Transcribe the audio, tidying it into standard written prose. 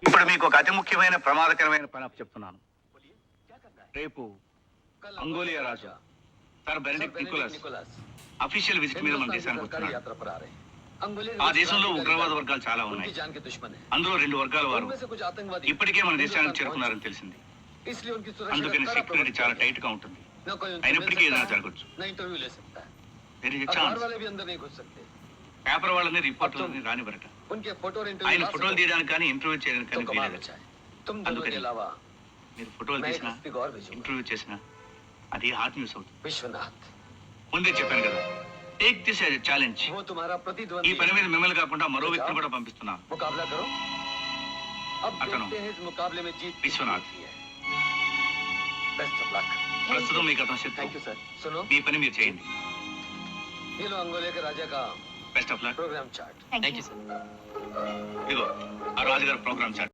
ఇప్పుడు మీకు ఒక అతి ముఖ్యమైన ప్రమాదకరమైన పని చెప్తున్నాను. రేపు అంగోలియా రాజు sir Benedict Nicholas official visit మీద మన దేశానికి వస్తున్నారు. ఆ దేశంలో ఉగ్రవాద వర్గాలు చాలా ఉన్నాయి. అందులో 2 వర్గాల వారు ఇప్పటికే మన దేశానికి చేరుకున్నారని తెలిసింది. అందుకని సెక్యూరిటీ చాలా టైట్ గా ఉంటుంది. అయినప్పటికీ ఏదైనా జరగచ్చు. పేపర్ వాళ్ళని రిపోర్టర్లని రానివ్వరట. ఆయన ఫోటోలు తీయడానికి కానీ ఇంటర్వ్యూ చేయడానికి కానీ వీలేదు. అందుకని మీరు ఫోటోలు తీసినా ఇంటర్వ్యూ చేసినా అది హాట్ న్యూస్ అవుతుంది. ముందే చెప్పాను కదా, take this as a challenge. ఈ పని మీద మిమ్మల్ని కాకుండా మరో వ్యక్తిని కూడా పంపిస్తున్నాను. అతను విశ్వనాథ్. ప్రస్తుతం మీకు అతను శత్రువు. మీ పని మీరు చేయండి. Best of luck. ఇదిగో ఆ రాజుగారి ప్రోగ్రామ్ చార్ట్.